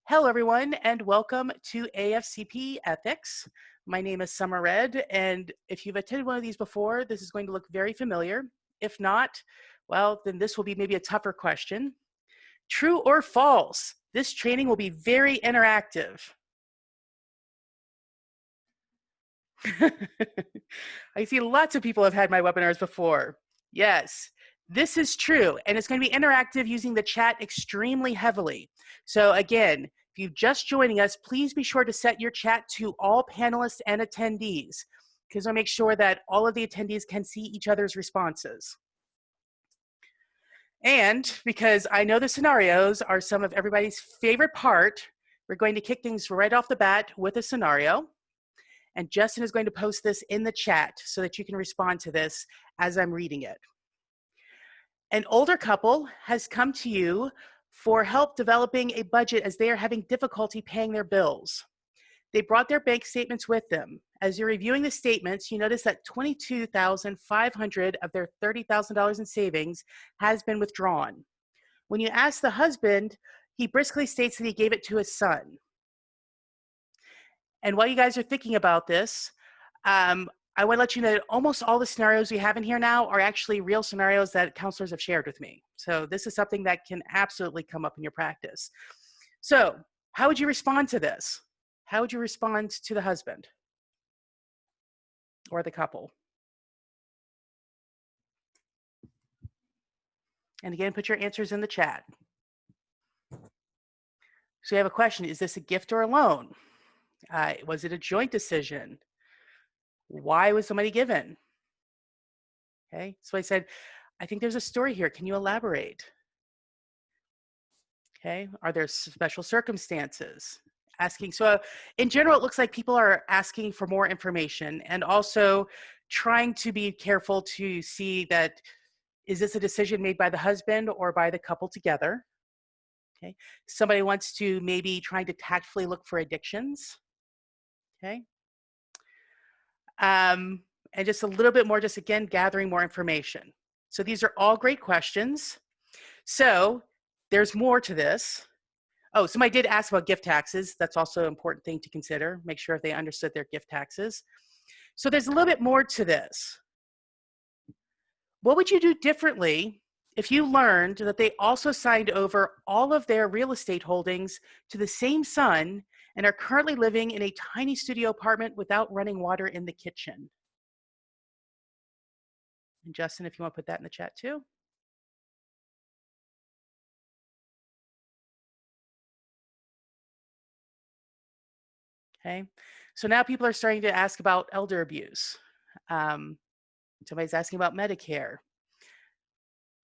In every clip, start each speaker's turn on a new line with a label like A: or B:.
A: Hello, everyone, and welcome to AFCPE Ethics. My name is Summer Red, and if you've attended one of these before, this is going to look very familiar. If not, well, then this will be maybe a tougher question. True or false? This training will be very interactive. I see lots of people have had my webinars before. Yes, this is true, and it's going to be interactive using the chat extremely heavily. So again, if you're just joining us, please be sure to set your chat to all panelists and attendees, because I'll make sure that all of the attendees can see each other's responses. And because I know the scenarios are some of everybody's favorite part, we're going to kick things right off the bat with a scenario. And Justin is going to post this in the chat so that you can respond to this as I'm reading it. An older couple has come to you for help developing a budget as they are having difficulty paying their bills. They brought their bank statements with them. As you're reviewing the statements, you notice that $22,500 of their $30,000 in savings has been withdrawn. When you ask the husband, he briskly states that he gave it to his son. And while you guys are thinking about this, I want to let you know that almost all the scenarios we have in here now are actually real scenarios that counselors have shared with me. So this is something that can absolutely come up in your practice. So how would you respond to this? How would you respond to the husband or the couple? And again, put your answers in the chat. So you have a question, is this a gift or a loan? Was it a joint decision? Why was the money given? Okay, so I said, I think there's a story here. Can you elaborate? Okay, are there special circumstances? Asking, so in general, it looks like people are asking for more information and also trying to be careful to see that, is this a decision made by the husband or by the couple together? Okay, somebody wants to maybe trying to tactfully look for addictions. Okay. And just a little bit more, just again, gathering more information. So these are all great questions. So there's more to this. Oh, somebody did ask about gift taxes. That's also an important thing to consider. Make sure if they understood their gift taxes. So there's a little bit more to this. What would you do differently if you learned that they also signed over all of their real estate holdings to the same son and are currently living in a tiny studio apartment without running water in the kitchen? And Justin, if you want to put that in the chat too. Okay, so now people are starting to ask about elder abuse. Somebody's asking about Medicare.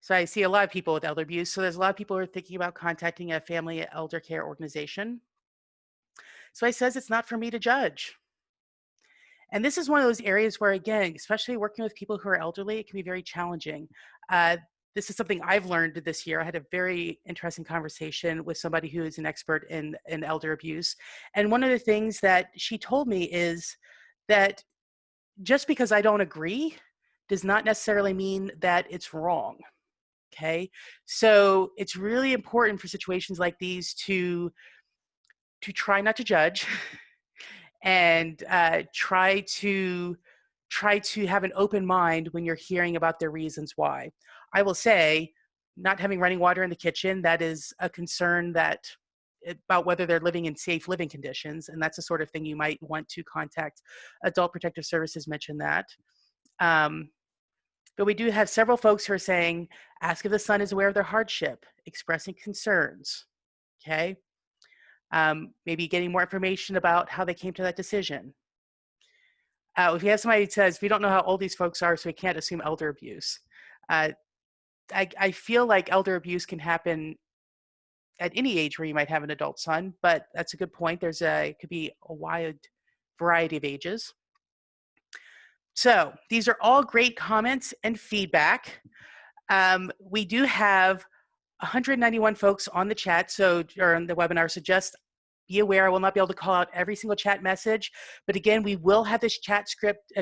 A: So I see a lot of people with elder abuse. So there's a lot of people who are thinking about contacting a family elder care organization. So he says it's not for me to judge. And this is one of those areas where, again, especially working with people who are elderly, it can be very challenging. This is something I've learned this year. I had a very interesting conversation with somebody who is an expert in elder abuse. And one of the things that she told me is that just because I don't agree does not necessarily mean that it's wrong. Okay, so it's really important for situations like these to try not to judge and try to have an open mind when you're hearing about their reasons why. I will say, not having running water in the kitchen, that is a concern that about whether they're living in safe living conditions, and that's the sort of thing you might want to contact Adult Protective Services. Mention that. But we do have several folks who are saying, ask if the son is aware of their hardship, expressing concerns, okay? Maybe getting more information about how they came to that decision. If you have somebody who says, we don't know how old these folks are, so we can't assume elder abuse. I feel like elder abuse can happen at any age where you might have an adult son, but that's a good point. It could be a wide variety of ages. So these are all great comments and feedback. We do have 191 folks on the chat, or on the webinar, so just be aware, I will not be able to call out every single chat message, but again, we will have this chat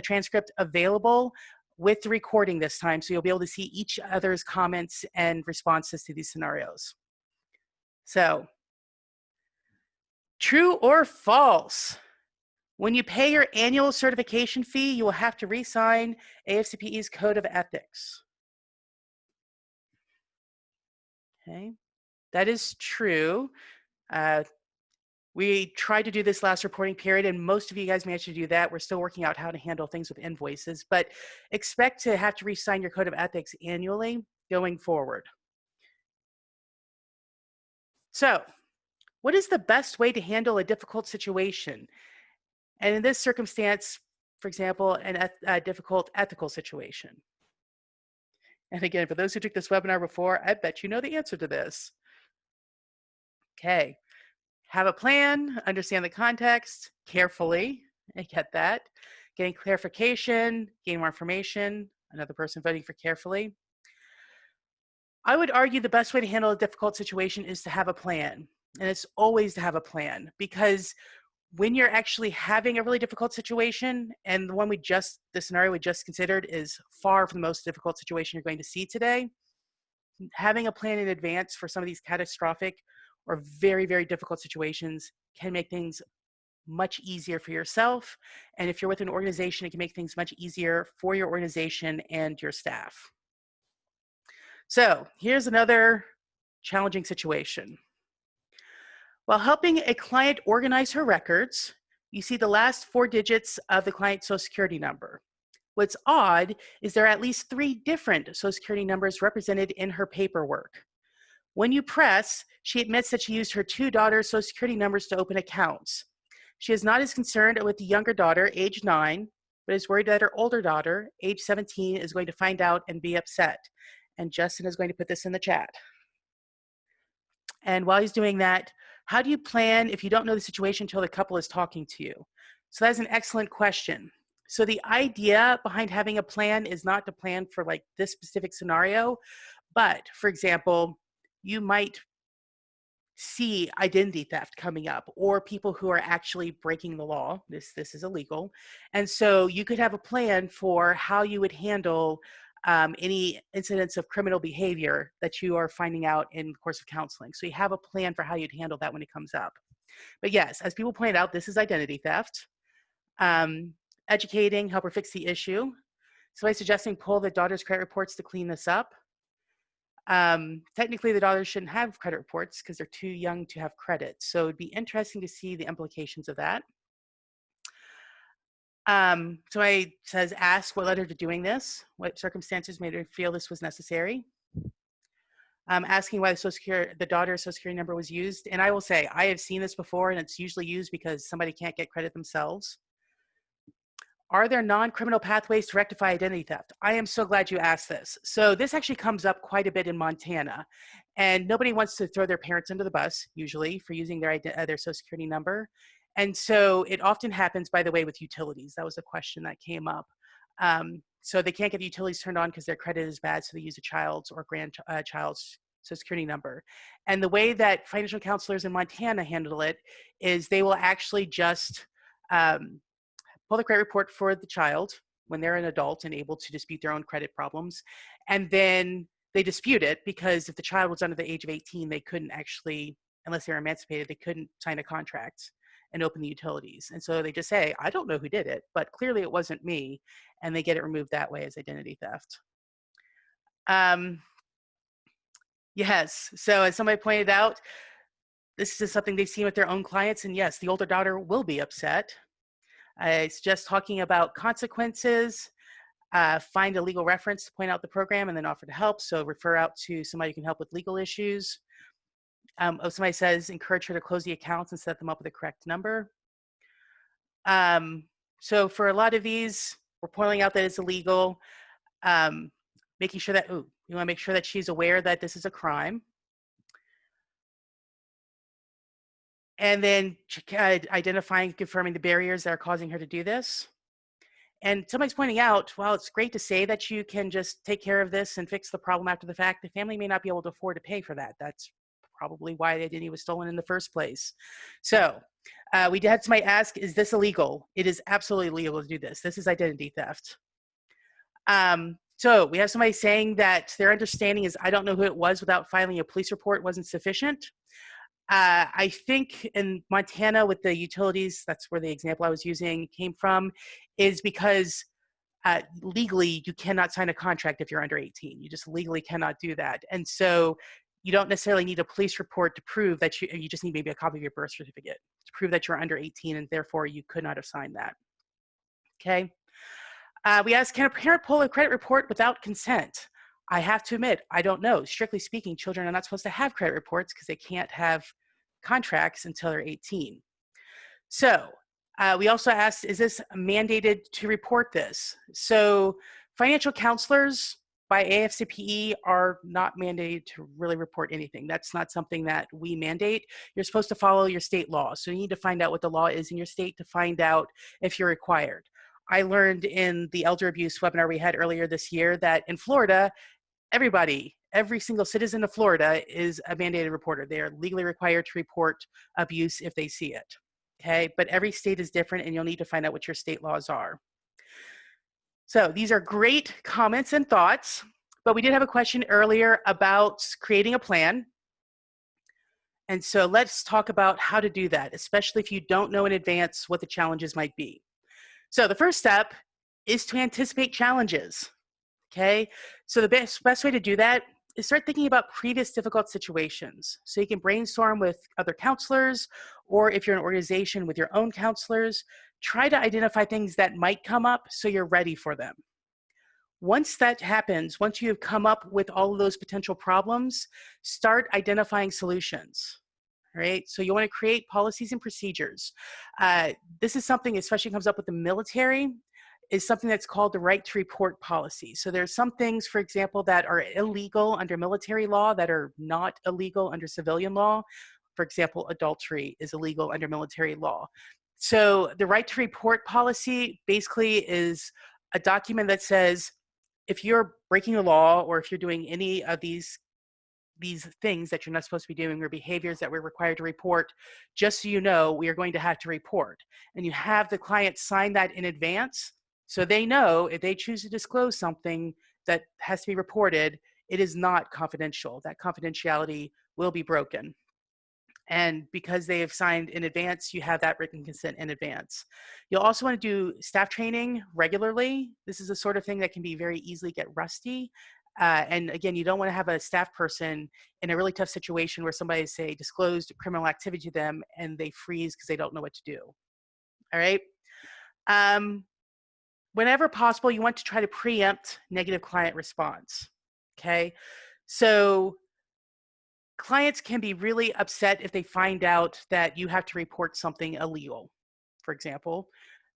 A: transcript available with the recording this time, so you'll be able to see each other's comments and responses to these scenarios. So True or false? When you pay your annual certification fee, you will have to re-sign AFCPE's Code of Ethics. Okay, that is true. We tried to do this last reporting period, and most of you guys managed to do that. We're still working out how to handle things with invoices, but expect to have to re-sign your Code of Ethics annually going forward. So, what is the best way to handle a difficult situation? And in this circumstance, for example, a difficult ethical situation. And again, for those who took this webinar before, I bet you know the answer to this. Okay, have a plan, understand the context carefully, I get that. Getting clarification, gain more information, another person voting for carefully. I would argue the best way to handle a difficult situation is to have a plan. And it's always to have a plan, because when you're actually having a really difficult situation, and the scenario we just considered is far from the most difficult situation you're going to see today, having a plan in advance for some of these catastrophic or very, very difficult situations can make things much easier for yourself. And if you're with an organization, it can make things much easier for your organization and your staff. So here's another challenging situation. While helping a client organize her records, you see the last 4 digits of the client's Social Security number. What's odd is there are at least 3 different Social Security numbers represented in her paperwork. When you press, she admits that she used her 2 daughters' Social Security numbers to open accounts. She is not as concerned with the younger daughter, age 9, but is worried that her older daughter, age 17, is going to find out and be upset. And Justin is going to put this in the chat. And while he's doing that, how do you plan if you don't know the situation until the couple is talking to you? So that's an excellent question. So the idea behind having a plan is not to plan for like this specific scenario, but for example, you might see identity theft coming up, or people who are actually breaking the law. This is illegal. And so you could have a plan for how you would handle any incidents of criminal behavior that you are finding out in the course of counseling. So you have a plan for how you'd handle that when it comes up. But yes, as people pointed out, this is identity theft. Educating, help her fix the issue. So by suggesting pull the daughter's credit reports to clean this up. Technically, the daughters shouldn't have credit reports because they're too young to have credit. So it'd be interesting to see the implications of that. Somebody says, ask what led her to doing this, what circumstances made her feel this was necessary. Asking why the daughter's Social Security number was used. And I will say, I have seen this before, and it's usually used because somebody can't get credit themselves. Are there non-criminal pathways to rectify identity theft? I am so glad you asked this. So this actually comes up quite a bit in Montana, and nobody wants to throw their parents under the bus, usually, for using their Social Security number. And so it often happens, by the way, with utilities. That was a question that came up. So they can't get the utilities turned on because their credit is bad, so they use a child's or grandchild's Social Security number. And the way that financial counselors in Montana handle it is they will actually just pull the credit report for the child when they're an adult and able to dispute their own credit problems. And then they dispute it because if the child was under the age of 18, they couldn't actually, unless they were emancipated, they couldn't sign a contract and open the utilities. And so they just say, I don't know who did it, but clearly it wasn't me. And they get it removed that way as identity theft. Yes, so as somebody pointed out, this is something they've seen with their own clients. And yes, the older daughter will be upset. It's just talking about consequences, find a legal reference to point out the program and then offer to help. So refer out to somebody who can help with legal issues. If somebody says, encourage her to close the accounts and set them up with the correct number. So for a lot of these, we're pointing out that it's illegal, making sure that, you want to make sure that she's aware that this is a crime. And then identifying and confirming the barriers that are causing her to do this. And somebody's pointing out, well, it's great to say that you can just take care of this and fix the problem after the fact. The family may not be able to afford to pay for that. That's probably why the identity was stolen in the first place. So we had somebody ask, is this illegal? It is absolutely illegal to do this. This is identity theft. So we have somebody saying that their understanding is, I don't know who it was, without filing a police report wasn't sufficient. I think in Montana with the utilities, that's where the example I was using came from, is because legally you cannot sign a contract if you're under 18. You just legally cannot do that. And so you don't necessarily need a police report to prove that you just need maybe a copy of your birth certificate to prove that you're under 18 and therefore you could not have signed that. Okay. We asked, can a parent pull a credit report without consent? I have to admit, I don't know. Strictly speaking, children are not supposed to have credit reports because they can't have contracts until they're 18. So we also asked, is this mandated to report this? So financial counselors by AFCPE are not mandated to really report anything. That's not something that we mandate. You're supposed to follow your state law. So you need to find out what the law is in your state to find out if you're required. I learned in the elder abuse webinar we had earlier this year that in Florida, every single citizen of Florida is a mandated reporter. They are legally required to report abuse if they see it. Okay, but every state is different and you'll need to find out what your state laws are. So these are great comments and thoughts, but we did have a question earlier about creating a plan. And so let's talk about how to do that, especially if you don't know in advance what the challenges might be. So the first step is to anticipate challenges. Okay, so the best way to do that is start thinking about previous difficult situations. So you can brainstorm with other counselors, or if you're an organization with your own counselors, try to identify things that might come up so you're ready for them. Once that happens, once you have come up with all of those potential problems, start identifying solutions. Right? So you want to create policies and procedures. This is something, especially comes up with the military, is something that's called the right to report policy. So there's some things, for example, that are illegal under military law that are not illegal under civilian law. For example, adultery is illegal under military law. So the right to report policy basically is a document that says if you're breaking the law or if you're doing any of these things that you're not supposed to be doing or behaviors that we're required to report, just so you know, we are going to have to report. And you have the client sign that in advance so they know if they choose to disclose something that has to be reported, it is not confidential. That confidentiality will be broken. And because they have signed in advance, you have that written consent in advance. You'll also want to do staff training regularly. This is the sort of thing that can be very easily get rusty. And again, you don't want to have a staff person in a really tough situation where somebody, say, disclosed criminal activity to them and they freeze because they don't know what to do. All right. Whenever possible, you want to try to preempt negative client response. Okay. So clients can be really upset if they find out that you have to report something illegal, for example.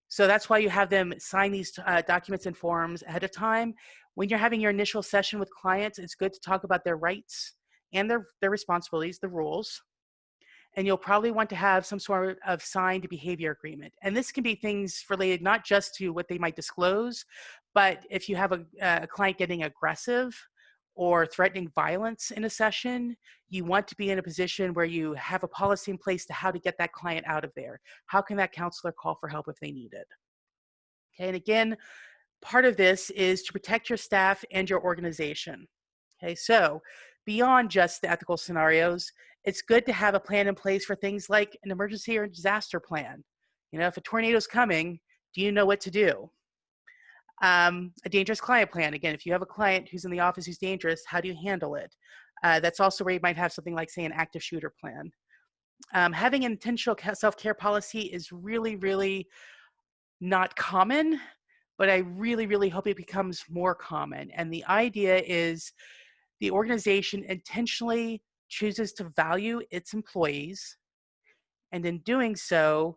A: So that's why you have them sign these documents and forms ahead of time. When you're having your initial session with clients, it's good to talk about their rights and their responsibilities, the rules. And you'll probably want to have some sort of signed behavior agreement. And this can be things related not just to what they might disclose, but if you have a client getting aggressive or threatening violence in a session, you want to be in a position where you have a policy in place to how to get that client out of there. How can that counselor call for help if they need it? Okay, and again, part of this is to protect your staff and your organization. Okay, so beyond just the ethical scenarios, it's good to have a plan in place for things like an emergency or disaster plan. You know, if a tornado is coming, do you know what to do? A dangerous client plan. Again, if you have a client who's in the office who's dangerous, how do you handle it? That's also where you might have something like, say, an active shooter plan. Having an intentional self-care policy is really, really not common, but I really, really hope it becomes more common. And the idea is the organization intentionally chooses to value its employees, and in doing so,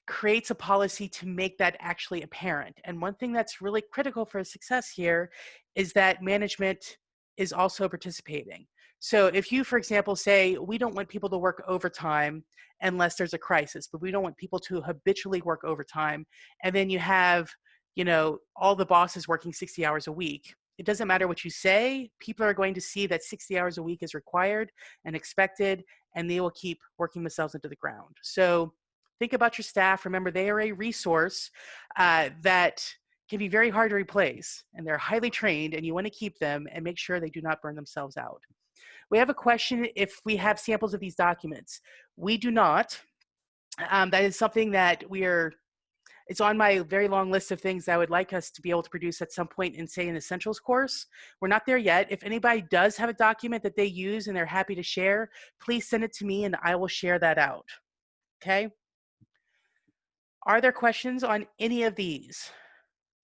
A: creates a policy to make that actually apparent. And one thing that's really critical for success here is that management is also participating. So if you, for example, say, we don't want people to work overtime unless there's a crisis, but we don't want people to habitually work overtime, and then you have, you know, all the bosses working 60 hours a week, it doesn't matter what you say, people are going to see that 60 hours a week is required and expected, and they will keep working themselves into the ground. So think about your staff. Remember, they are a resource that can be very hard to replace, and they're highly trained, and you want to keep them and make sure they do not burn themselves out. We have a question if we have samples of these documents. We do not. That is something that it's on my very long list of things that I would like us to be able to produce at some point in, say, an essentials course. We're not there yet. If anybody does have a document that they use and they're happy to share, please send it to me and I will share that out. Okay? Are there questions on any of these?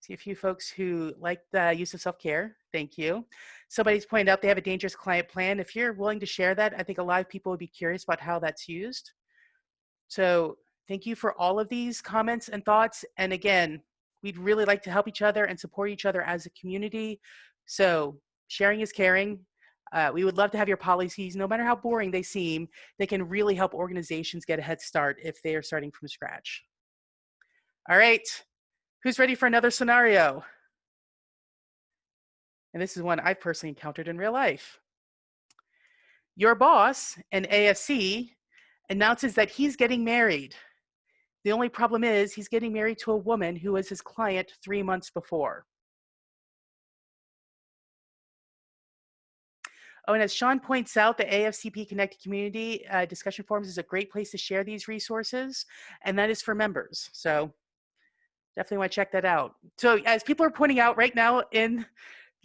A: See a few folks who like the use of self-care. Thank you. Somebody's pointed out they have a dangerous client plan. If you're willing to share that, I think a lot of people would be curious about how that's used. So thank you for all of these comments and thoughts. And again, we'd really like to help each other and support each other as a community. So sharing is caring. We would love to have your policies, no matter how boring they seem, they can really help organizations get a head start if they are starting from scratch. All right, who's ready for another scenario? And this is one I've personally encountered in real life. Your boss, an AFC, announces that he's getting married. The only problem is he's getting married to a woman who was his client 3 months before. Oh, and as Sean points out, the AFCPE Connected Community discussion forums is a great place to share these resources, and that is for members. So definitely want to check that out. So as people are pointing out right now in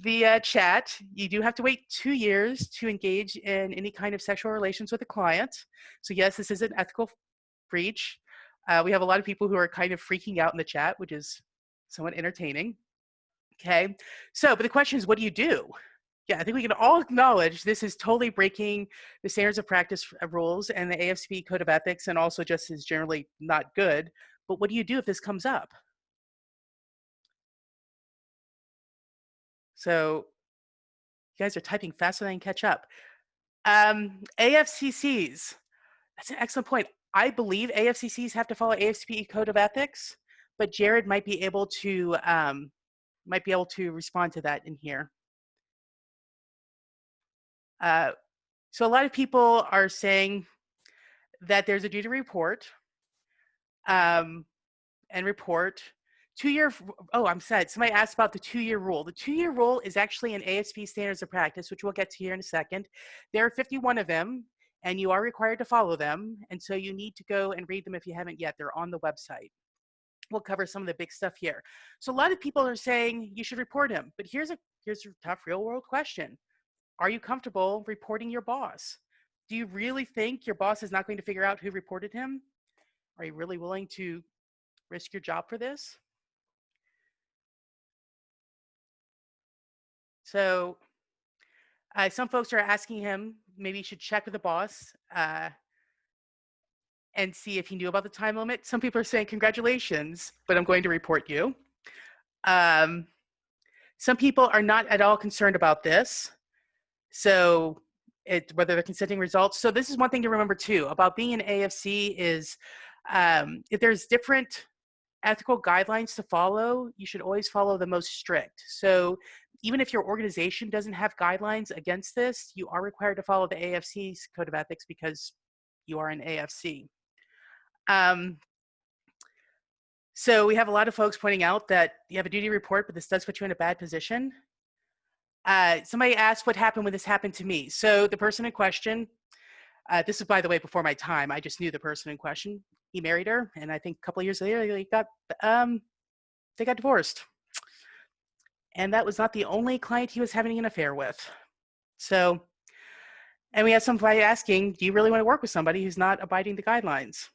A: the chat, you do have to wait 2 years to engage in any kind of sexual relations with a client. So yes, this is an ethical breach. We have a lot of people who are kind of freaking out in the chat, which is somewhat entertaining. Okay, so, but the question is, what do you do? Yeah, I think we can all acknowledge this is totally breaking the standards of practice rules and the AFCPE Code of Ethics, and also just is generally not good. But what do you do if this comes up? So you guys are typing faster than I can catch up. AFCCs, that's an excellent point. I believe AFCCs have to follow AFCPE Code of Ethics, but Jared might be able to respond to that in here. So a lot of people are saying that there's a duty to report and report 2 year. Oh, I'm sad. Somebody asked about the 2-year rule. The 2-year rule is actually an AFCPE standards of practice, which we'll get to here in a second. There are 51 of them, and you are required to follow them. And so you need to go and read them if you haven't yet. They're on the website. We'll cover some of the big stuff here. So a lot of people are saying you should report him, but here's a tough real world question. Are you comfortable reporting your boss? Do you really think your boss is not going to figure out who reported him? Are you really willing to risk your job for this? So some folks are asking him, maybe you should check with the boss and see if he knew about the time limit. Some people are saying, congratulations, but I'm going to report you. Some people are not at all concerned about this. So whether they're consenting results. So this is one thing to remember too about being an AFC is if there's different ethical guidelines to follow, you should always follow the most strict. So even if your organization doesn't have guidelines against this, you are required to follow the AFC's Code of Ethics because you are an AFC. So we have a lot of folks pointing out that you have a duty report, but this does put you in a bad position. Somebody asked what happened when this happened to me. So the person in question, this is, by the way, before my time. I just knew the person in question. He married her, and I think a couple of years later, they got divorced. And that was not the only client he was having an affair with. So, and we have somebody asking, do you really want to work with somebody who's not abiding the guidelines?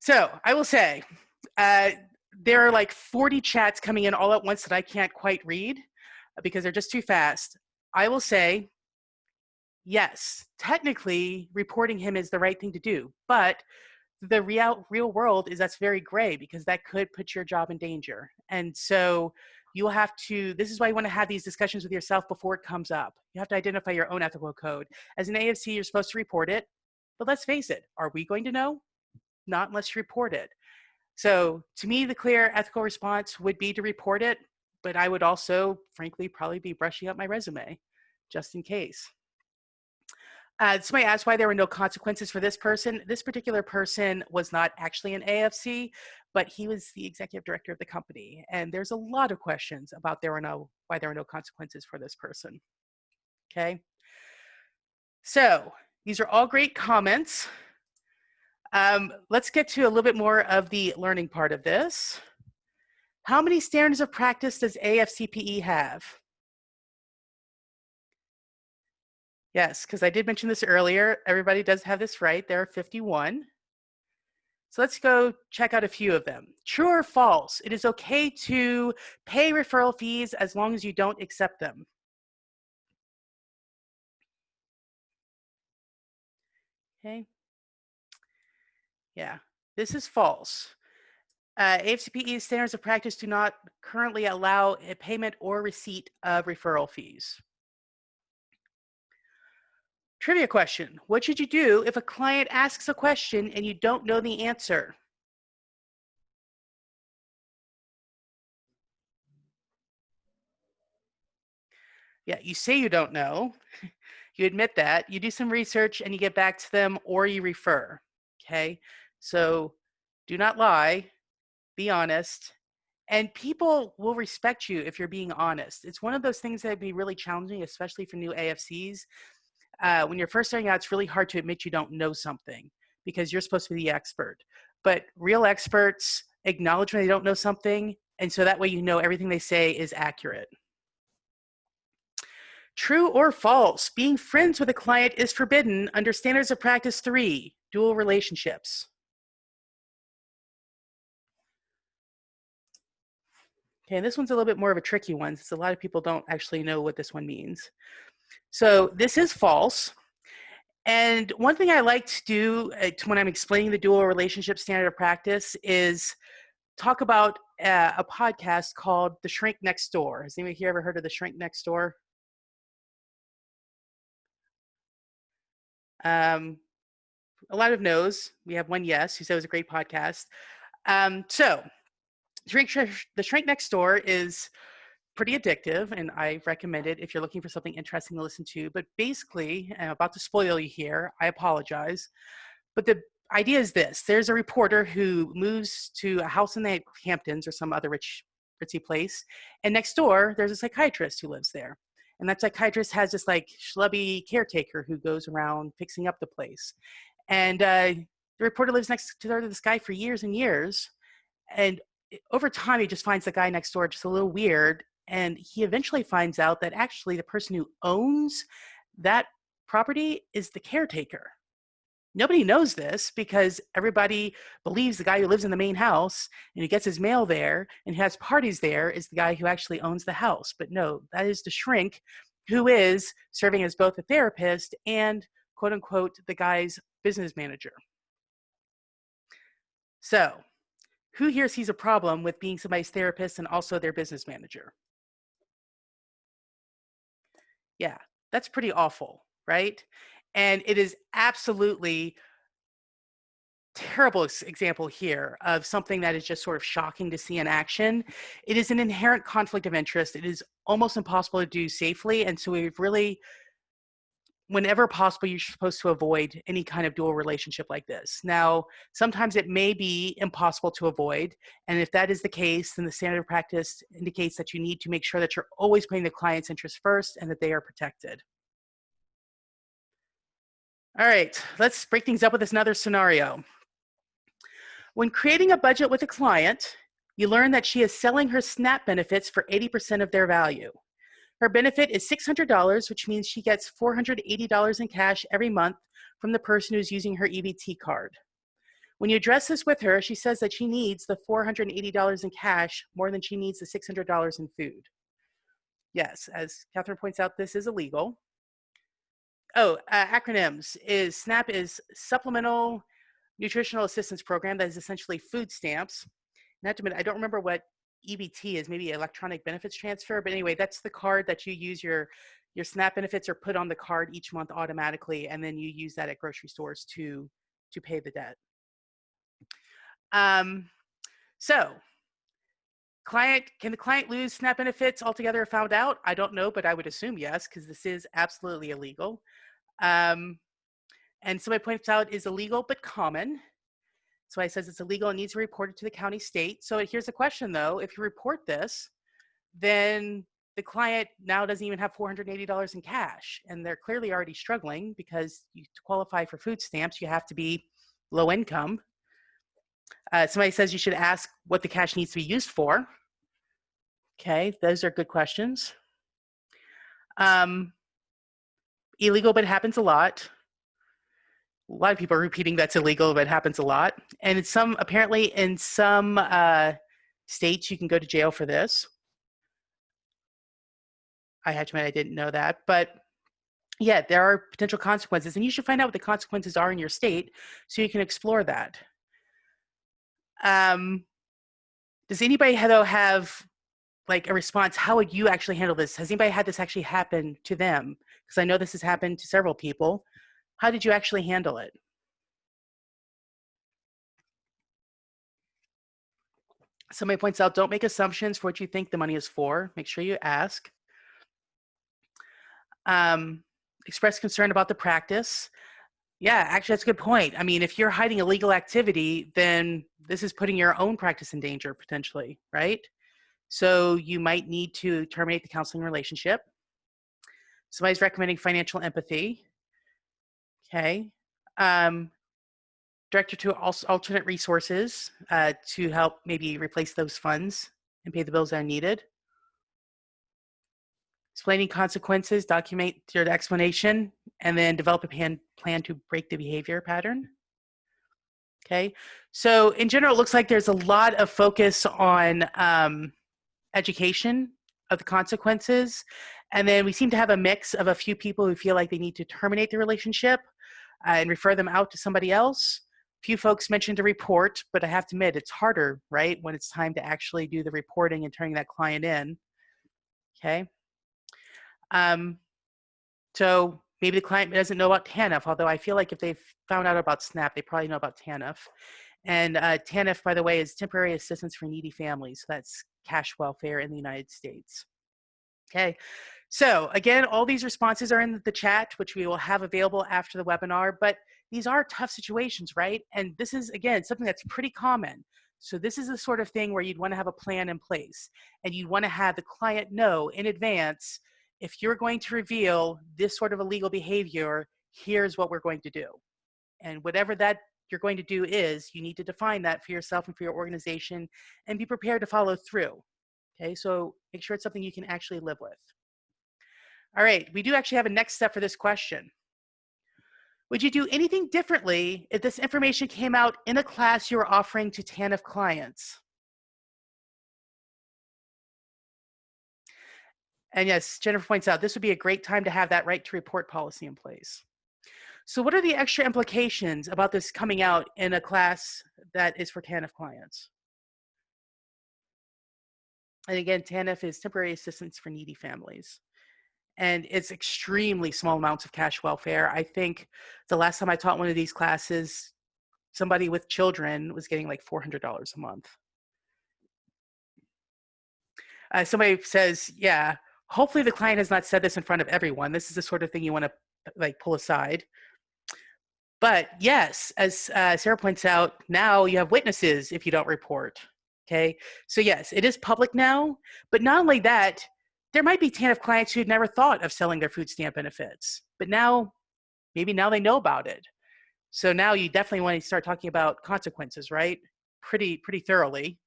A: So I will say, there are like 40 chats coming in all at once that I can't quite read because they're just too fast. I will say, yes, technically reporting him is the right thing to do, but the real world is that's very gray because that could put your job in danger. And so you'll have to, this is why you want to have these discussions with yourself before it comes up. You have to identify your own ethical code. As an AFC, you're supposed to report it, but let's face it, are we going to know? Not unless you report it. So to me, the clear ethical response would be to report it, but I would also, frankly, probably be brushing up my resume just in case. Somebody asked why there were no consequences for this person. This particular person was not actually an AFC, but he was the executive director of the company. And there's a lot of questions about why there are no consequences for this person. Okay. So these are all great comments. Let's get to a little bit more of the learning part of this. How many standards of practice does AFCPE have? Yes, because I did mention this earlier. Everybody does have this right. There are 51. So let's go check out a few of them. True or false? It is okay to pay referral fees as long as you don't accept them. Okay. Yeah, this is false. AFCPE standards of practice do not currently allow a payment or receipt of referral fees. Trivia question. What should you do if a client asks a question and you don't know the answer? Yeah, you say you don't know. You admit that. You do some research and you get back to them or you refer. Okay. So do not lie. Be honest. And people will respect you if you're being honest. It's one of those things that would be really challenging, especially for new AFCs. When you're first starting out, it's really hard to admit you don't know something because you're supposed to be the expert. But real experts acknowledge when they don't know something, and so that way you know everything they say is accurate. True or false, being friends with a client is forbidden under Standards of Practice 3, dual relationships. Okay, and this one's a little bit more of a tricky one since a lot of people don't actually know what this one means. So this is false. And one thing I like to do when I'm explaining the dual relationship standard of practice is talk about a podcast called The Shrink Next Door. Has anybody here ever heard of The Shrink Next Door? A lot of no's. We have one yes who said it was a great podcast. So The Shrink Next Door is pretty addictive, and I recommend it if you're looking for something interesting to listen to. But basically, I'm about to spoil you here. I apologize. But the idea is this. There's a reporter who moves to a house in the Hamptons or some other ritzy place. And next door, there's a psychiatrist who lives there. And that psychiatrist has this like schlubby caretaker who goes around fixing up the place. And the reporter lives next to this guy for years and years. And over time, he just finds the guy next door just a little weird. And he eventually finds out that actually the person who owns that property is the caretaker. Nobody knows this because everybody believes the guy who lives in the main house and who gets his mail there and has parties there is the guy who actually owns the house. But no, that is the shrink who is serving as both a therapist and, quote unquote, the guy's business manager. So, who here sees a problem with being somebody's therapist and also their business manager? Yeah, that's pretty awful, right? And it is absolutely terrible example here of something that is just sort of shocking to see in action. It is an inherent conflict of interest. It is almost impossible to do safely. And so we've really, whenever possible, you're supposed to avoid any kind of dual relationship like this. Now, sometimes it may be impossible to avoid. And if that is the case, then the standard of practice indicates that you need to make sure that you're always putting the client's interest first and that they are protected. All right, let's break things up with another scenario. When creating a budget with a client, you learn that she is selling her SNAP benefits for 80% of their value. Her benefit is $600, which means she gets $480 in cash every month from the person who's using her EBT card. When you address this with her, she says that she needs the $480 in cash more than she needs the $600 in food. Yes, as Catherine points out, this is illegal. Oh, acronyms. SNAP is Supplemental Nutritional Assistance Program. That is essentially food stamps. Not to admit, I don't remember what EBT is, maybe electronic benefits transfer, but anyway, that's the card that you use your SNAP benefits are put on the card each month automatically, and then you use that at grocery stores to pay the debt. So, can the client lose SNAP benefits altogether if found out? I don't know, but I would assume yes, because this is absolutely illegal. And somebody points out is illegal but common. So it says it's illegal and needs to be reported to the county state. So here's the question though, if you report this, then the client now doesn't even have $480 in cash, and they're clearly already struggling because to qualify for food stamps, you have to be low income. Somebody says you should ask what the cash needs to be used for. Okay, those are good questions. Illegal, but it happens a lot. A lot of people are repeating that's illegal, but it happens a lot. And apparently in some states, you can go to jail for this. I had to admit I didn't know that, but yeah, there are potential consequences, and you should find out what the consequences are in your state so you can explore that. Does anybody though have like a response? How would you actually handle this? Has anybody had this actually happen to them? Because I know this has happened to several people. How did you actually handle it? Somebody points out, don't make assumptions for what you think the money is for. Make sure you ask. Express concern about the practice. Yeah, actually, that's a good point. I mean, if you're hiding illegal activity, then this is putting your own practice in danger potentially, right? So you might need to terminate the counseling relationship. Somebody's recommending financial empathy. Okay. Director to alternate resources to help maybe replace those funds and pay the bills that are needed. Explaining consequences, document your explanation, and then develop a plan to break the behavior pattern. Okay, so in general, it looks like there's a lot of focus on education of the consequences, and then we seem to have a mix of a few people who feel like they need to terminate the relationship and refer them out to somebody else. A few folks mentioned a report, but I have to admit, it's harder, right, when it's time to actually do the reporting and turning that client in. Okay. So maybe the client doesn't know about Tanf, although I feel like if they've found out about SNAP, they probably know about Tanf. And Tanf, by the way, is temporary assistance for needy families. So that's cash welfare in the United States. Okay, so again, all these responses are in the chat, which we will have available after the webinar, but these are tough situations, right? And this is, again, something that's pretty common. So this is the sort of thing where you'd want to have a plan in place, and you'd want to have the client know in advance, if you're going to reveal this sort of illegal behavior, here's what we're going to do. And whatever that you're going to do is, you need to define that for yourself and for your organization and be prepared to follow through. Okay, so make sure it's something you can actually live with. All right, we do actually have a next step for this question. Would you do anything differently if this information came out in a class you were offering to Tanf clients? And yes, Jennifer points out, this would be a great time to have that right to report policy in place. So what are the extra implications about this coming out in a class that is for Tanf clients? And again, Tanf is temporary assistance for needy families. And it's extremely small amounts of cash welfare. I think the last time I taught one of these classes, somebody with children was getting like $400 a month. Somebody says, yeah, hopefully the client has not said this in front of everyone. This is the sort of thing you want to like pull aside. But yes, as Sarah points out, now you have witnesses if you don't report. Okay, so yes, it is public now, but not only that, there might be Tanf clients who had never thought of selling their food stamp benefits, but now, maybe now they know about it. So now you definitely want to start talking about consequences, right? Pretty thoroughly,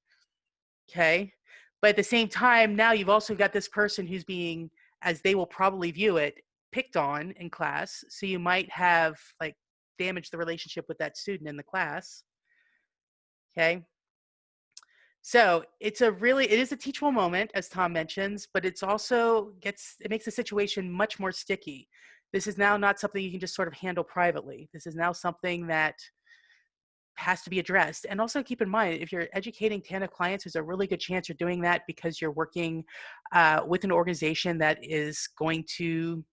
A: okay? But at the same time, now you've also got this person who's being, as they will probably view it, picked on in class. So you might have like damaged the relationship with that student in the class, okay? So it is a teachable moment, as Tom mentions, but it's also it makes the situation much more sticky. This is now not something you can just sort of handle privately. This is now something that has to be addressed. And also keep in mind, if you're educating Tanf clients, there's a really good chance you're doing that because you're working with an organization that is going to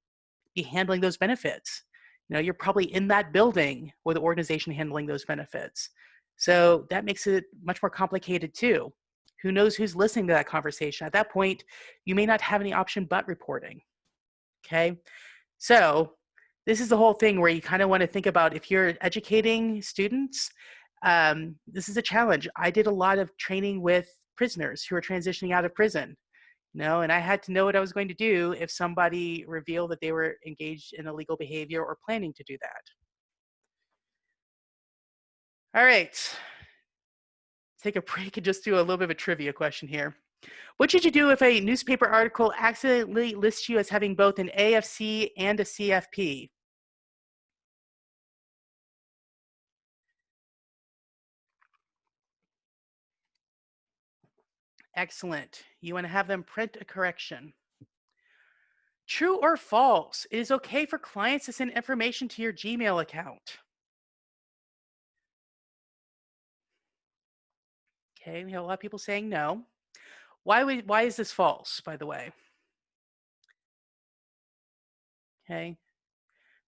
A: be handling those benefits. You know, you're probably in that building with the organization handling those benefits. So that makes it much more complicated too. Who knows who's listening to that conversation? At that point, you may not have any option but reporting, okay? So this is the whole thing where you kind of want to think about if you're educating students, this is a challenge. I did a lot of training with prisoners who are transitioning out of prison. No, and I had to know what I was going to do if somebody revealed that they were engaged in illegal behavior or planning to do that. All right, take a break and just do a little bit of a trivia question here. What should you do if a newspaper article accidentally lists you as having both an AFC and a CFP? Excellent. You want to have them print a correction. True or false? It is okay for clients to send information to your Gmail account. Okay, we have a lot of people saying no. Why is this false, by the way? Okay.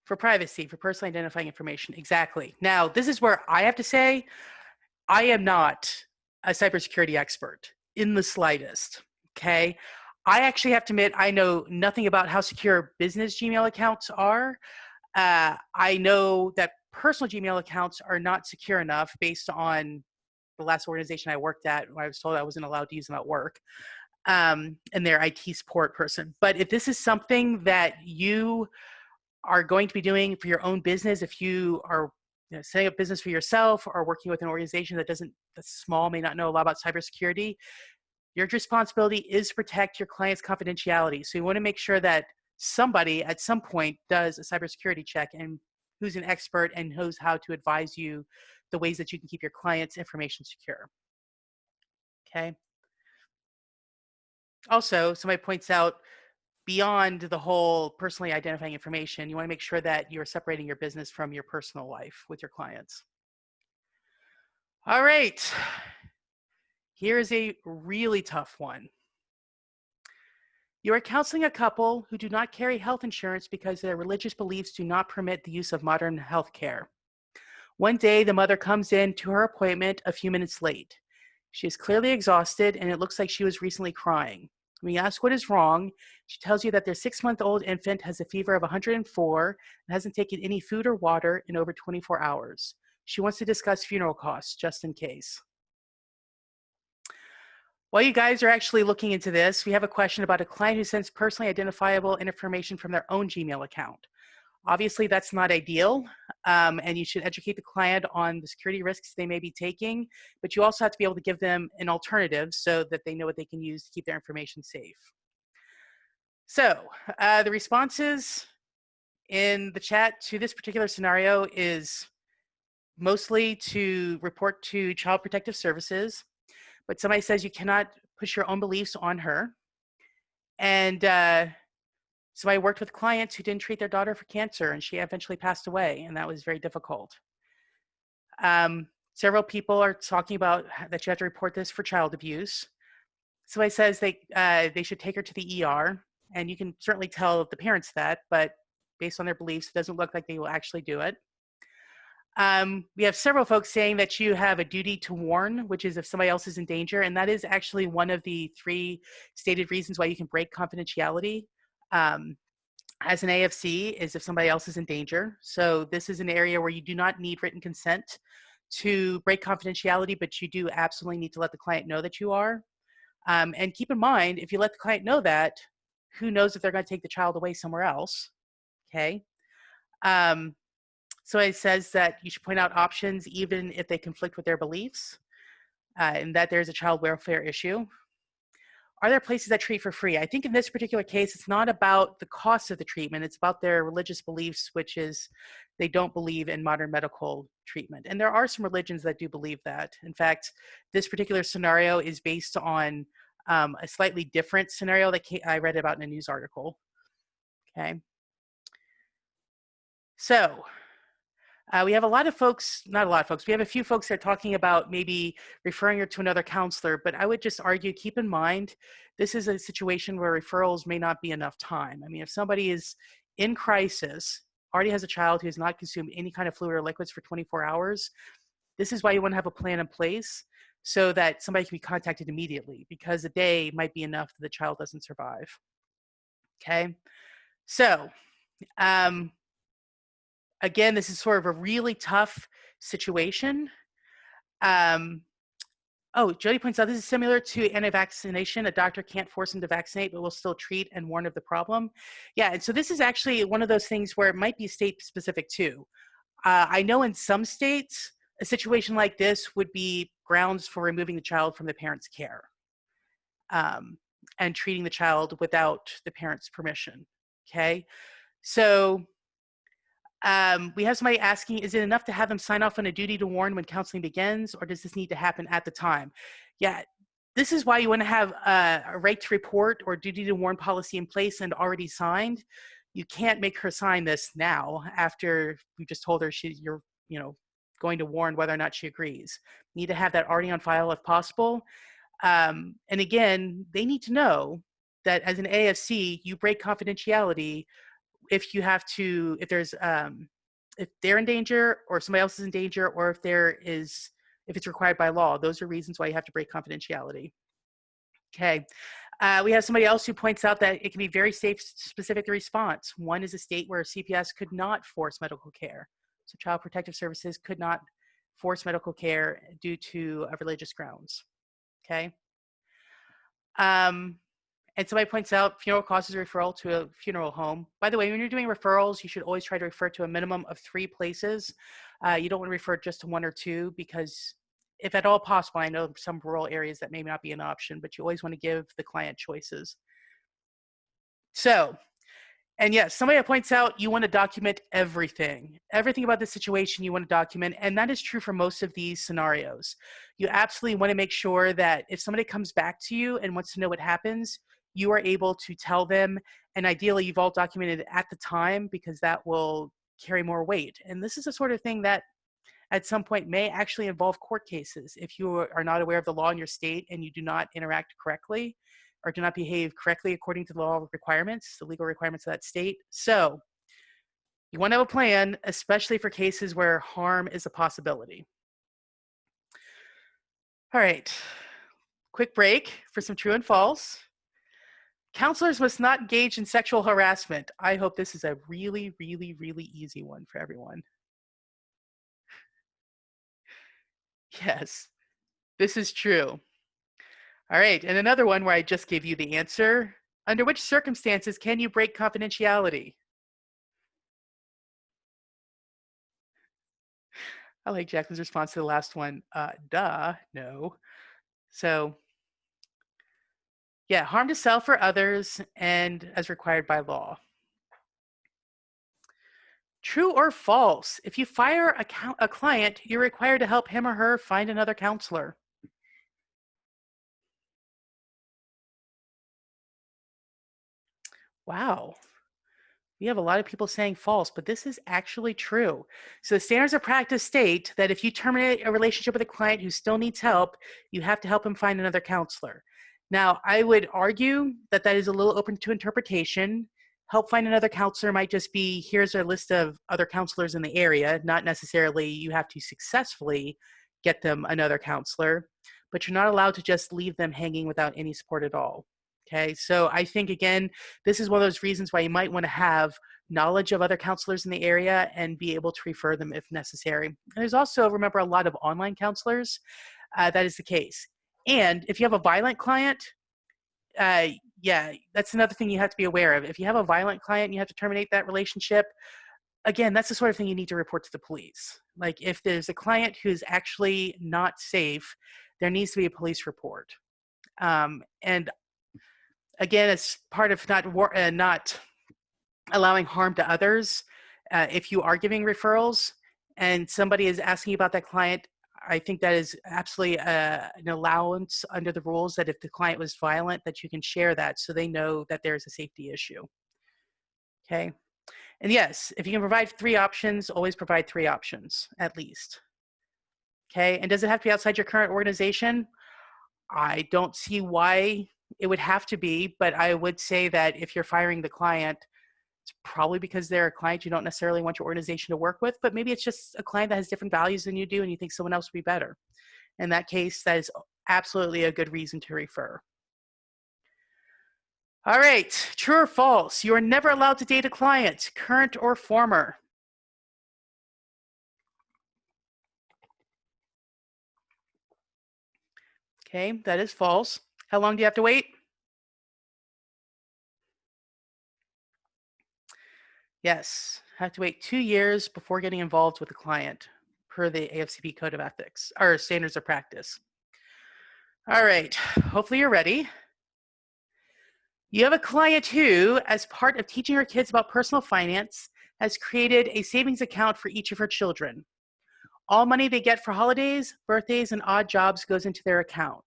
A: For privacy, for personally identifying information. Exactly. Now, this is where I have to say I am not a cybersecurity expert in the slightest. Okay. I actually have to admit, I know nothing about how secure business Gmail accounts are. I know that personal Gmail accounts are not secure enough based on the last organization I worked at, where I was told I wasn't allowed to use them at work, and their IT support person. But if this is something that you are going to be doing for your own business, if you are setting up business for yourself or working with an organization that's small, may not know a lot about cybersecurity, your responsibility is to protect your client's confidentiality. So you want to make sure that somebody at some point does a cybersecurity check and who's an expert and knows how to advise you the ways that you can keep your client's information secure. Okay. Also, somebody points out beyond the whole personally identifying information, you want to make sure that you're separating your business from your personal life with your clients. All right. Here's a really tough one. You are counseling a couple who do not carry health insurance because their religious beliefs do not permit the use of modern health care. One day, the mother comes in to her appointment a few minutes late. She is clearly exhausted, and it looks like she was recently crying. When you ask what is wrong, she tells you that their 6-month-old infant has a fever of 104 and hasn't taken any food or water in over 24 hours. She wants to discuss funeral costs, just in case. While you guys are actually looking into this, we have a question about a client who sends personally identifiable information from their own Gmail account. Obviously, that's not ideal, and you should educate the client on the security risks they may be taking, but you also have to be able to give them an alternative so that they know what they can use to keep their information safe. So the responses in the chat to this particular scenario is mostly to report to Child Protective Services, but somebody says you cannot push your own beliefs on her. And so I worked with clients who didn't treat their daughter for cancer, and she eventually passed away, and that was very difficult. Several people are talking about that you have to report this for child abuse. Somebody says they should take her to the ER, and you can certainly tell the parents that, but based on their beliefs, it doesn't look like they will actually do it. We have several folks saying that you have a duty to warn, which is if somebody else is in danger, and that is actually one of the 3 stated reasons why you can break confidentiality. As an AFC is if somebody else is in danger. So this is an area where you do not need written consent to break confidentiality, but you do absolutely need to let the client know that you are. And keep in mind, if you let the client know that, who knows if they're going to take the child away somewhere else, okay? So it says that you should point out options even if they conflict with their beliefs, and that there's a child welfare issue. Are there places that treat for free? I think in this particular case, it's not about the cost of the treatment. It's about their religious beliefs, which is they don't believe in modern medical treatment. And there are some religions that do believe that. In fact, this particular scenario is based on a slightly different scenario that I read about in a news article. Okay. So we have a lot of folks, not a lot of folks, we have a few folks that are talking about maybe referring her to another counselor, but I would just argue, keep in mind, this is a situation where referrals may not be enough time. I mean, if somebody is in crisis, already has a child who has not consumed any kind of fluid or liquids for 24 hours, this is why you want to have a plan in place so that somebody can be contacted immediately, because a day might be enough that the child doesn't survive. Okay, so again, this is sort of a really tough situation. Oh, Jody points out this is similar to anti-vaccination. A doctor can't force him to vaccinate, but will still treat and warn of the problem. Yeah, and so this is actually one of those things where it might be state specific too. I know in some states, a situation like this would be grounds for removing the child from the parent's care and treating the child without the parent's permission. Okay, so we have somebody asking, is it enough to have them sign off on a duty to warn when counseling begins, or does this need to happen at the time? Yeah, this is why you want to have a right to report or duty to warn policy in place and already signed. You can't make her sign this now after you just told her you're going to warn whether or not she agrees. You need to have that already on file if possible. And again, they need to know that as an AFC, you break confidentiality if you have to, if there's, if they're in danger or if somebody else is in danger, or if it's required by law. Those are reasons why you have to break confidentiality. Okay. We have somebody else who points out that it can be very state-specific response. One is a state where CPS could not force medical care. So Child Protective Services could not force medical care due to religious grounds. Okay. And somebody points out funeral costs is a referral to a funeral home. By the way, when you're doing referrals, you should always try to refer to a minimum of 3 places. You don't want to refer just to 1 or 2 because if at all possible, I know some rural areas that may not be an option, but you always want to give the client choices. So, and yes, somebody points out you want to document everything. Everything about the situation you want to document, and that is true for most of these scenarios. You absolutely want to make sure that if somebody comes back to you and wants to know what happens, you are able to tell them, and ideally you've all documented at the time because that will carry more weight. And this is the sort of thing that at some point may actually involve court cases if you are not aware of the law in your state and you do not interact correctly or do not behave correctly according to the law requirements, the legal requirements of that state. So you want to have a plan, especially for cases where harm is a possibility. All right, quick break for some true and false. Counselors must not engage in sexual harassment. I hope this is a really, really, really easy one for everyone. Yes, this is true. All right, and another one where I just gave you the answer. Under which circumstances can you break confidentiality? I like Jacqueline's response to the last one. Duh, no. So, yeah, harm to self or others and as required by law. True or false? If you fire a client, you're required to help him or her find another counselor. Wow. We have a lot of people saying false, but this is actually true. So the standards of practice state that if you terminate a relationship with a client who still needs help, you have to help him find another counselor. Now, I would argue that that is a little open to interpretation. Help find another counselor might just be, here's a list of other counselors in the area, not necessarily you have to successfully get them another counselor, but you're not allowed to just leave them hanging without any support at all. Okay, so I think, again, this is one of those reasons why you might want to have knowledge of other counselors in the area and be able to refer them if necessary. And there's also, remember, a lot of online counselors. That is the case. And if you have a violent client, yeah, that's another thing you have to be aware of. If you have a violent client and you have to terminate that relationship, again, that's the sort of thing you need to report to the police. Like if there's a client who's actually not safe, there needs to be a police report. And again, it's part of not allowing harm to others. If you are giving referrals and somebody is asking about that client, I think that is absolutely an allowance under the rules that if the client was violent, that you can share that so they know that there's a safety issue. Okay. And yes, if you can provide 3 options, always provide 3 options at least. Okay. And does it have to be outside your current organization? I don't see why it would have to be, but I would say that if you're firing the client, it's probably because they're a client you don't necessarily want your organization to work with, but maybe it's just a client that has different values than you do and you think someone else would be better. In that case, that is absolutely a good reason to refer. All right, true or false? You are never allowed to date a client, current or former. Okay, that is false. How long do you have to wait? Yes, have to wait 2 years before getting involved with the client per the AFCP Code of Ethics or Standards of Practice. All right, hopefully you're ready. You have a client who, as part of teaching her kids about personal finance, has created a savings account for each of her children. All money they get for holidays, birthdays, and odd jobs goes into their account.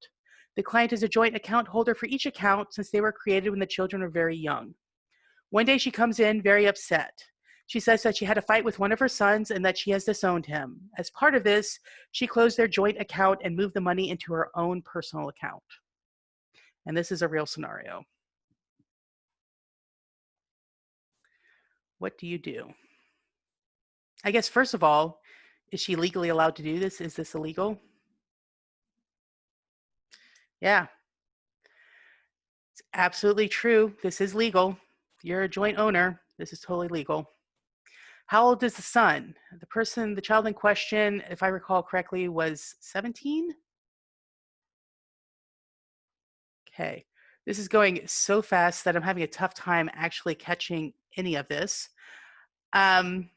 A: The client is a joint account holder for each account since they were created when the children were very young. One day she comes in very upset. She says that she had a fight with one of her sons and that she has disowned him. As part of this, she closed their joint account and moved the money into her own personal account. And this is a real scenario. What do you do? I guess, first of all, is she legally allowed to do this? Is this illegal? Yeah, it's absolutely true. This is legal. You're a joint owner. This is totally legal. How old is the son? The child in question, if I recall correctly, was 17? Okay. This is going so fast that I'm having a tough time actually catching any of this. Um,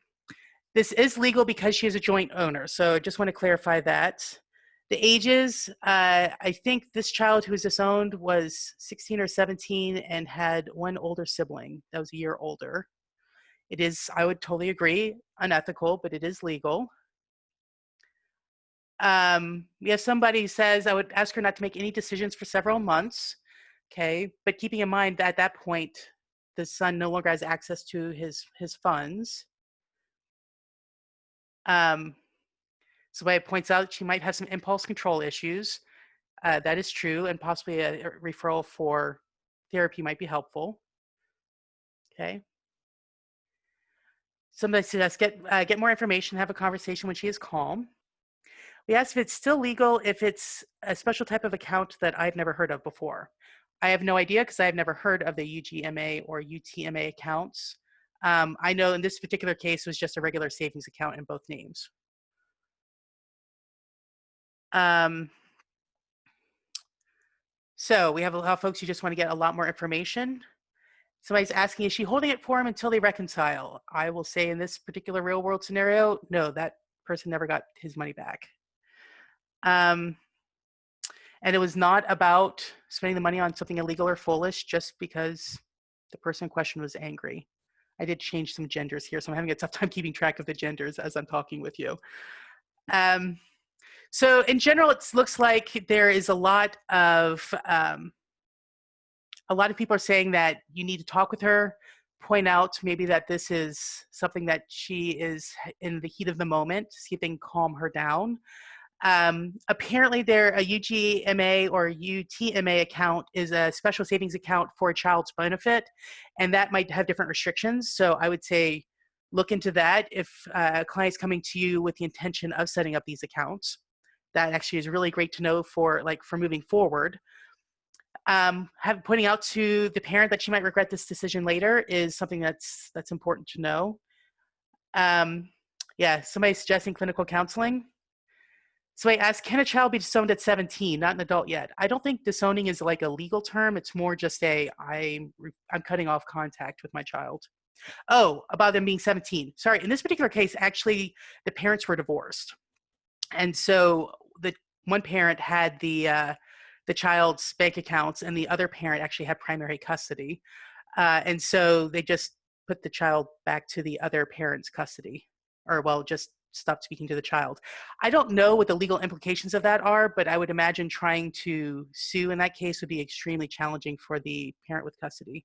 A: this is legal because she is a joint owner. So I just want to clarify that. The ages, I think this child who was disowned was 16 or 17 and had one older sibling that was a year older. It is, I would totally agree, unethical, but it is legal. We have somebody who says, I would ask her not to make any decisions for several months. Okay, but keeping in mind that at that point, the son no longer has access to his funds. Somebody points out she might have some impulse control issues. That is true, and possibly a referral for therapy might be helpful. Okay. Somebody suggests get more information, have a conversation when she is calm. We asked if it's still legal if it's a special type of account that I've never heard of before. I have no idea because I have never heard of the UGMA or UTMA accounts. I know in this particular case it was just a regular savings account in both names. So we have a lot of folks who just want to get a lot more information. Somebody's asking, is she holding it for him until they reconcile? I will say in this particular real world scenario, no, that person never got his money back. And it was not about spending the money on something illegal or foolish just because the person in question was angry. I did change some genders here, so I'm having a tough time keeping track of the genders as I'm talking with you. So in general, it looks like there is a lot of people are saying that you need to talk with her, point out maybe that this is something that she is in the heat of the moment, see if they can calm her down. Apparently a UGMA or UTMA account is a special savings account for a child's benefit, and that might have different restrictions. So I would say look into that if a client's coming to you with the intention of setting up these accounts. That actually is really great to know for moving forward. Pointing out to the parent that she might regret this decision later is something that's important to know. Yeah, somebody suggesting clinical counseling. Somebody asked, can a child be disowned at 17, not an adult yet? I don't think disowning is like a legal term. It's more just I'm cutting off contact with my child. Oh, about them being 17. Sorry, in this particular case, actually, the parents were divorced. And so the one parent had the child's bank accounts and the other parent actually had primary custody. And so they just put the child back to the other parent's custody, or just stopped speaking to the child. I don't know what the legal implications of that are, but I would imagine trying to sue in that case would be extremely challenging for the parent with custody.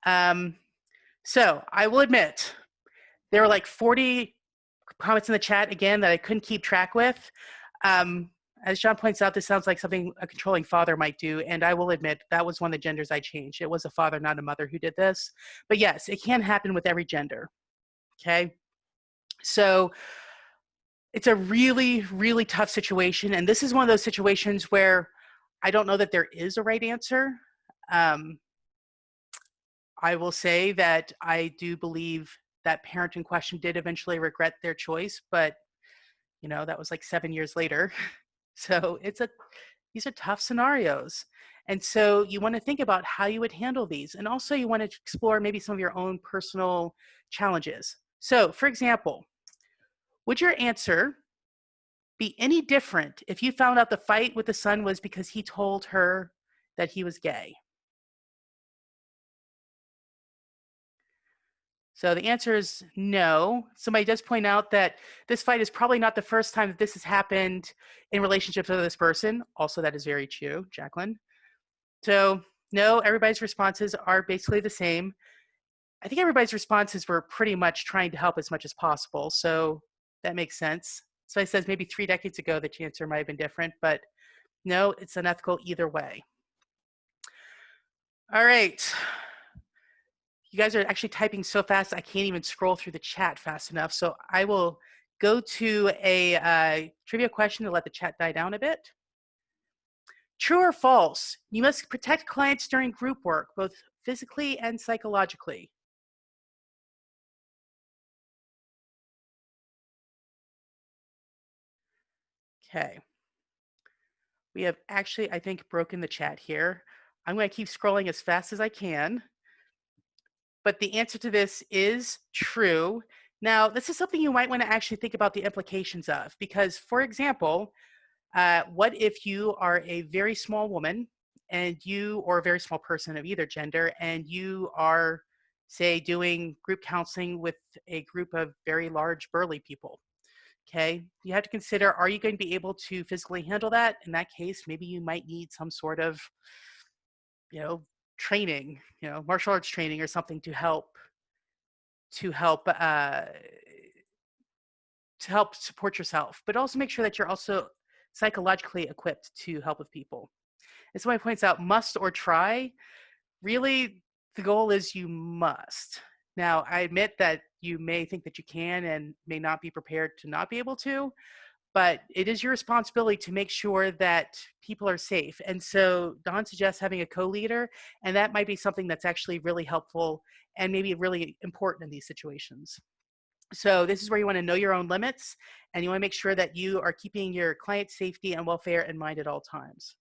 A: So I will admit, there were like 40 comments in the chat again that I couldn't keep track with. As John points out, this sounds like something a controlling father might do, and I will admit that was one of the genders I changed. It was a father, not a mother, who did this. But yes, it can happen with every gender, okay? So it's a really, really tough situation, and this is one of those situations where I don't know that there is a right answer. I will say that I do believe that parent in question did eventually regret their choice, but that was like 7 years later. So these are tough scenarios. And so you want to think about how you would handle these. And also you want to explore maybe some of your own personal challenges. So for example, would your answer be any different if you found out the fight with the son was because he told her that he was gay? So the answer is no. Somebody does point out that this fight is probably not the first time that this has happened in relationships with this person. Also, that is very true, Jacqueline. So no, everybody's responses are basically the same. I think everybody's responses were pretty much trying to help as much as possible. So that makes sense. So I says maybe 3 decades ago, the answer might have been different, but no, it's unethical either way. All right. You guys are actually typing so fast, I can't even scroll through the chat fast enough. So I will go to a trivia question to let the chat die down a bit. True or false? You must protect clients during group work, both physically and psychologically. Okay. We have actually, I think, broken the chat here. I'm going to keep scrolling as fast as I can. But the answer to this is true. Now, this is something you might want to actually think about the implications of, because, for example, what if you are a very small woman or a very small person of either gender, and you are, say, doing group counseling with a group of very large, burly people? Okay, you have to consider, are you going to be able to physically handle that? In that case, maybe you might need some sort of, you know, training, martial arts training or something to help to help uh, to help support yourself, but also make sure that you're also psychologically equipped to help with people. And somebody points out must or try. Really, the goal is you must. Now, I admit that you may think that you can and may not be prepared to not be able to, but it is your responsibility to make sure that people are safe. And so Don suggests having a co-leader, and that might be something that's actually really helpful and maybe really important in these situations. So this is where you want to know your own limits, and you want to make sure that you are keeping your client's safety and welfare in mind at all times.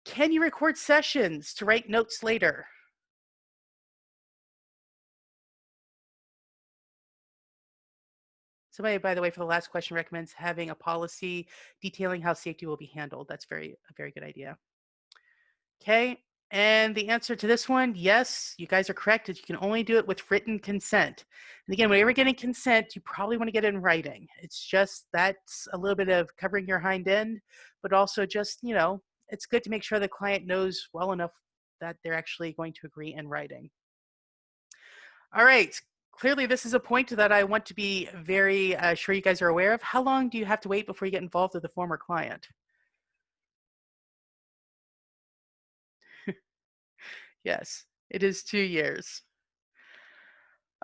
A: Can you record sessions to write notes later? Somebody, by the way, for the last question, recommends having a policy detailing how safety will be handled. That's a very good idea. Okay, and the answer to this one, yes, you guys are correct. Is you can only do it with written consent. And again, whenever you're getting consent, you probably want to get it in writing. It's just that's a little bit of covering your hind end, but also just, it's good to make sure the client knows well enough that they're actually going to agree in writing. All right. Clearly, this is a point that I want to be very sure you guys are aware of. How long do you have to wait before you get involved with a former client? Yes, it is 2 years.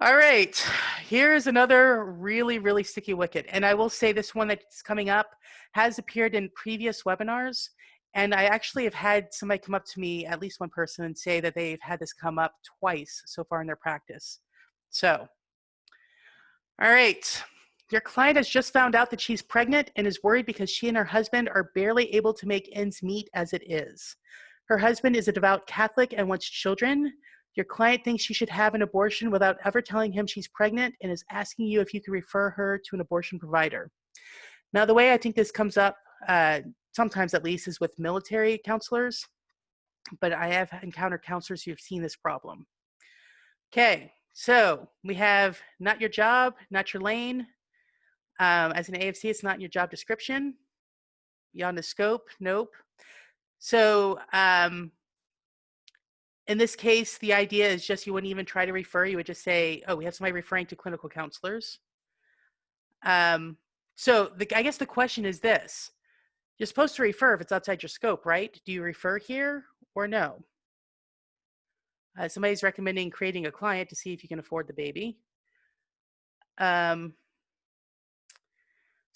A: All right, here's another really, really sticky wicket. And I will say this one that's coming up has appeared in previous webinars. And I actually have had somebody come up to me, at least one person, and say that they've had this come up twice so far in their practice. So, all right. Your client has just found out that she's pregnant and is worried because she and her husband are barely able to make ends meet as it is. Her husband is a devout Catholic and wants children. Your client thinks she should have an abortion without ever telling him she's pregnant and is asking you if you could refer her to an abortion provider. Now, the way I think this comes up, sometimes at least, is with military counselors, but I have encountered counselors who have seen this problem. Okay, so we have not your job, not your lane. As an AFC, it's not in your job description. Beyond the scope, nope. So in this case, the idea is just you wouldn't even try to refer. You would just say, oh, we have somebody referring to clinical counselors. So I guess the question is this. You're supposed to refer if it's outside your scope, right? Do you refer here or no? Somebody's recommending creating a client to see if you can afford the baby. So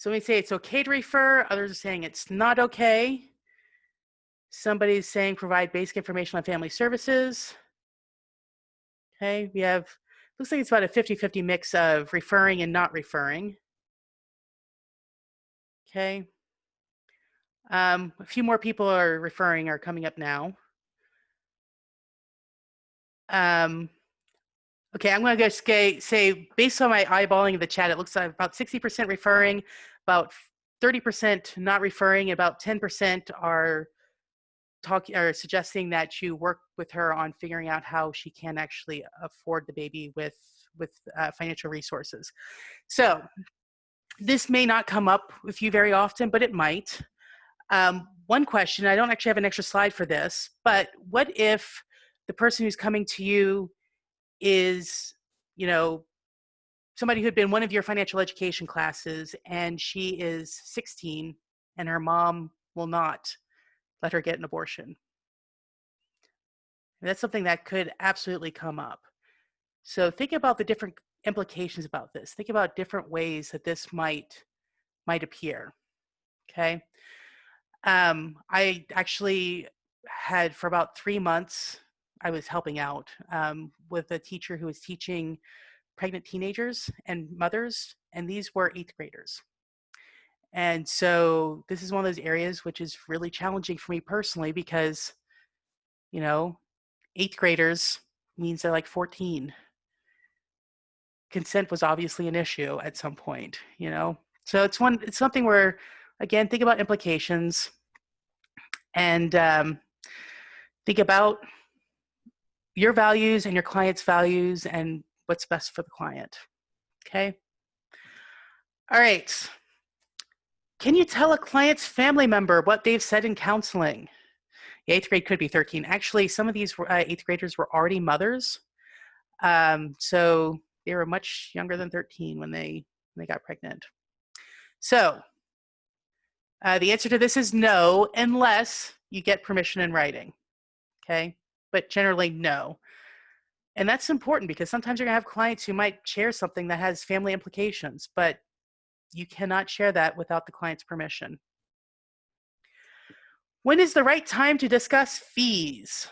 A: we say it's okay to refer. Others are saying it's not okay. Somebody's saying provide basic information on family services. Okay, we have, looks like it's about a 50-50 mix of referring and not referring. Okay. A few more people are referring are coming up now. Okay, I'm going to just say, based on my eyeballing of the chat, it looks like about 60% referring, about 30% not referring, about 10% are suggesting that you work with her on figuring out how she can actually afford the baby with financial resources. So this may not come up with you very often, but it might. One question, I don't actually have an extra slide for this, but what if the person who's coming to you is, somebody who had been one of your financial education classes, and she is 16 and her mom will not let her get an abortion? And that's something that could absolutely come up. So think about the different implications about this. Think about different ways that this might appear. Okay. I actually had, for about 3 months, I was helping out with a teacher who was teaching pregnant teenagers and mothers, and these were 8th graders. And so this is one of those areas which is really challenging for me personally because, 8th graders means they're like 14. Consent was obviously an issue at some point, So it's something where, again, think about implications and think about your values and your client's values and what's best for the client. Okay. All right. Can you tell a client's family member what they've said in counseling? The 8th grade could be 13. Actually, some of these 8th graders were already mothers. So they were much younger than 13 when they got pregnant. So the answer to this is no, unless you get permission in writing. Okay. But generally, no. And that's important because sometimes you're going to have clients who might share something that has family implications, but you cannot share that without the client's permission. When is the right time to discuss fees?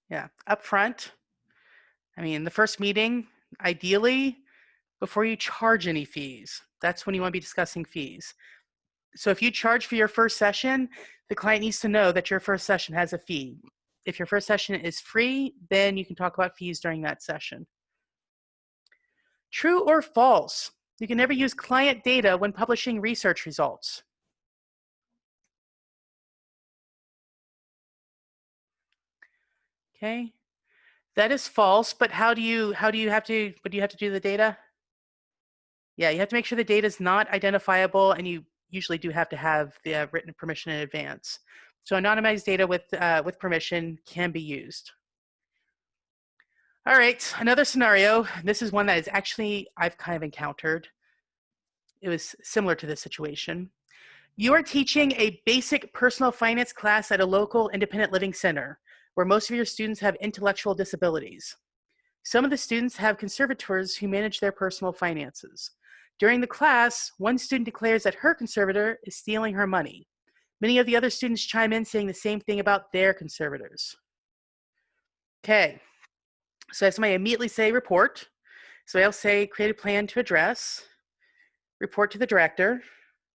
A: Yeah, upfront. I mean, the first meeting, ideally, before you charge any fees. That's when you want to be discussing fees. So if you charge for your first session, the client needs to know that your first session has a fee. If your first session is free, then you can talk about fees during that session. True or false? You can never use client data when publishing research results. Okay, that is false. But what do you have to do with the data? Yeah, you have to make sure the data is not identifiable, and you usually do have to have the written permission in advance. So anonymized data with permission can be used. All right, another scenario. This is one that is actually I've kind of encountered. It was similar to this situation. You are teaching a basic personal finance class at a local independent living center where most of your students have intellectual disabilities. Some of the students have conservators who manage their personal finances. During the class, one student declares that her conservator is stealing her money. Many of the other students chime in saying the same thing about their conservators. Okay, so as somebody immediately say report. So I'll say create a plan to address, report to the director,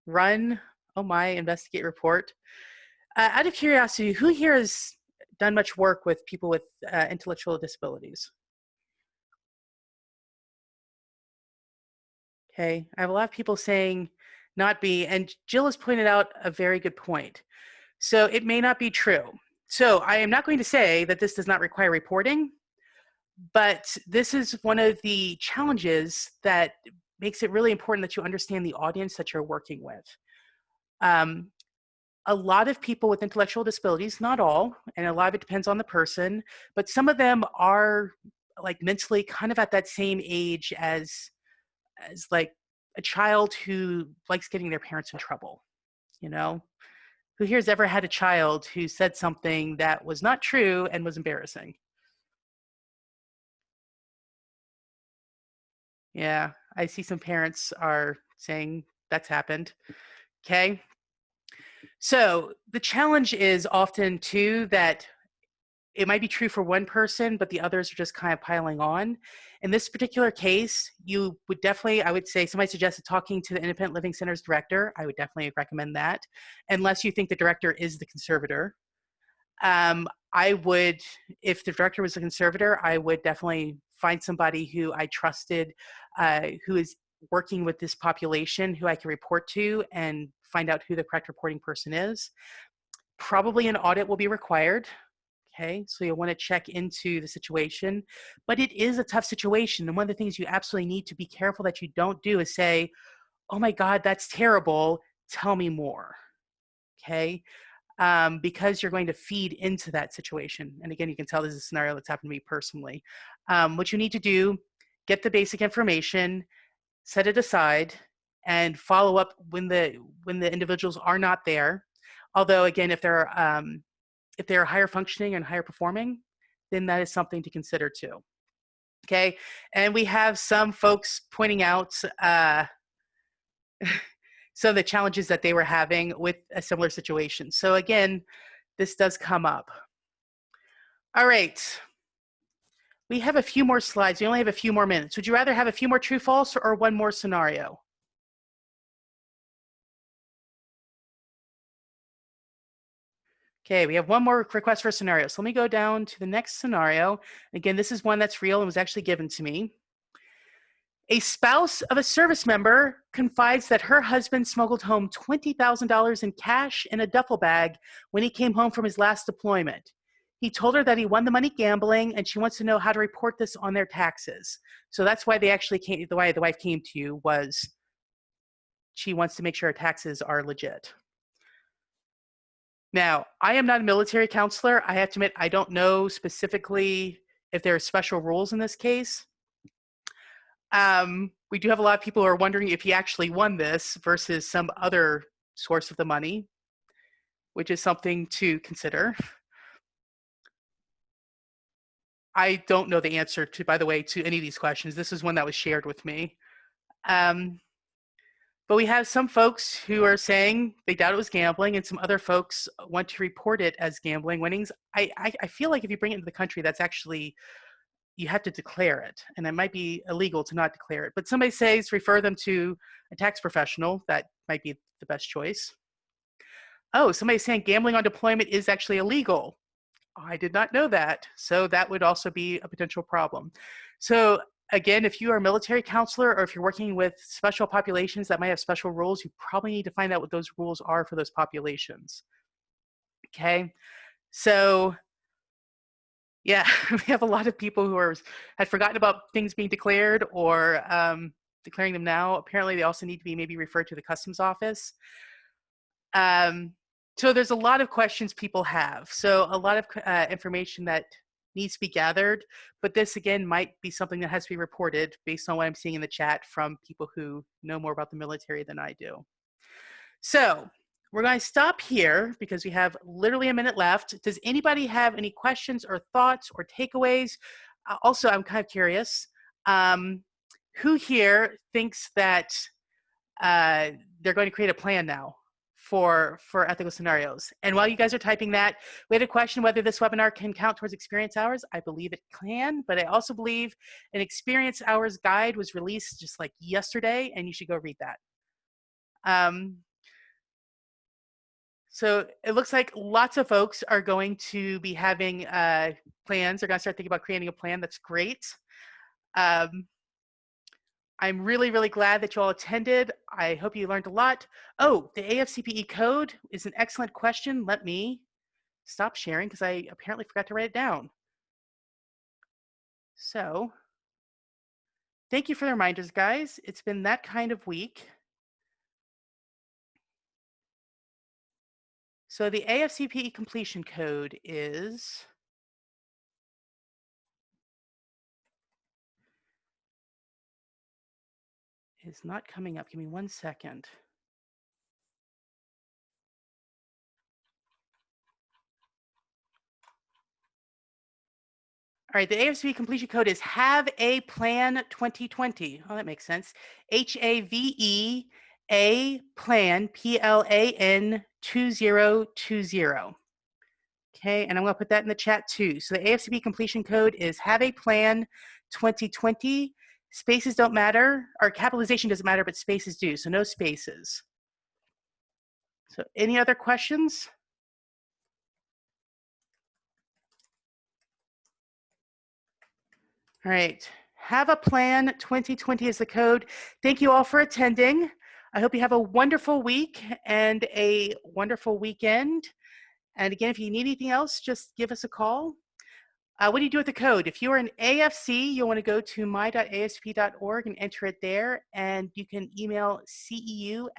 A: run, investigate report. Out of curiosity, who here has done much work with people with intellectual disabilities? Okay, I have a lot of people saying not be, and Jill has pointed out a very good point. So it may not be true. So I am not going to say that this does not require reporting, but this is one of the challenges that makes it really important that you understand the audience that you're working with. A lot of people with intellectual disabilities, not all, and a lot of it depends on the person, but some of them are like mentally kind of at that same age as like a child who likes getting their parents in trouble, Who here's ever had a child who said something that was not true and was embarrassing? Yeah, I see some parents are saying that's happened. Okay. So the challenge is often too that it might be true for one person, but the others are just kind of piling on. In this particular case, you would definitely, I would say, somebody suggested talking to the Independent Living Center's director. I would definitely recommend that, unless you think the director is the conservator. I would, if the director was a conservator, I would definitely find somebody who I trusted, who is working with this population, who I can report to and find out who the correct reporting person is. Probably an audit will be required. Okay, so you'll want to check into the situation, but it is a tough situation. And one of the things you absolutely need to be careful that you don't do is say, oh my God, that's terrible. Tell me more. Okay, because you're going to feed into that situation. And again, you can tell this is a scenario that's happened to me personally. What you need to do, get the basic information, set it aside, and follow up when the individuals are not there. Although again, if they're higher functioning and higher performing, then that is something to consider too. Okay, and we have some folks pointing out some of the challenges that they were having with a similar situation. So again, this does come up. All right, we have a few more slides. We only have a few more minutes. Would you rather have a few more true false or one more scenario? Okay, we have one more request for a scenario. So let me go down to the next scenario. Again, this is one that's real and was actually given to me. A spouse of a service member confides that her husband smuggled home $20,000 in cash in a duffel bag when he came home from his last deployment. He told her that he won the money gambling, and she wants to know how to report this on their taxes. So that's why they actually came, the way the wife came to you was she wants to make sure her taxes are legit. Now, I am not a military counselor. I have to admit, I don't know specifically if there are special rules in this case. We do have a lot of people who are wondering if he actually won this versus some other source of the money, which is something to consider. I don't know the answer to, by the way, to any of these questions. This is one that was shared with me. But we have some folks who are saying they doubt it was gambling, and some other folks want to report it as gambling winnings. I feel like if you bring it into the country, that's actually, you have to declare it, and it might be illegal to not declare it. But somebody says refer them to a tax professional. That might be the best choice. Oh, somebody's saying gambling on deployment is actually illegal. I did not know that. So that would also be a potential problem. So again, if you are a military counselor or if you're working with special populations that might have special rules, you probably need to find out what those rules are for those populations. Okay, so yeah, we have a lot of people who had forgotten about things being declared or declaring them now. Apparently, they also need to be maybe referred to the customs office. So there's a lot of questions people have. So a lot of information that needs to be gathered, but this again might be something that has to be reported based on what I'm seeing in the chat from people who know more about the military than I do. So we're going to stop here because we have literally a minute left. Does anybody have any questions or thoughts or takeaways? Also, I'm kind of curious, who here thinks that they're going to create a plan now for ethical scenarios? And while you guys are typing that, we had a question whether this webinar can count towards experience hours. I believe it can, but I also believe an experience hours guide was released just like yesterday, and you should go read that. So it looks like lots of folks are going to be having plans. They're going to start thinking about creating a plan. That's great. I'm really, really glad that you all attended. I hope you learned a lot. Oh, the AFCPE code is an excellent question. Let me stop sharing because I apparently forgot to write it down. So thank you for the reminders, guys. It's been that kind of week. So the AFCPE completion code is not coming up. Give me 1 second. All right, the AFCPE completion code is Have a Plan 2020. Oh, that makes sense. HAVE a plan, PLAN 2020. Okay, and I'm going to put that in the chat too. So the AFCPE completion code is Have a Plan 2020. Spaces don't matter, or capitalization doesn't matter, but spaces do, so no spaces. So any other questions? All right, Have a Plan 2020 is the code. Thank you all for attending. I hope you have a wonderful week and a wonderful weekend. And again, if you need anything else, just give us a call. What do you do with the code? If you're an AFC, you'll want to go to my.asp.org and enter it there. And you can email ceu@afcpe.org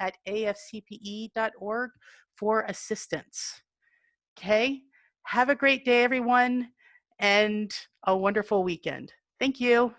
A: for assistance. Okay? Have a great day, everyone, and a wonderful weekend. Thank you.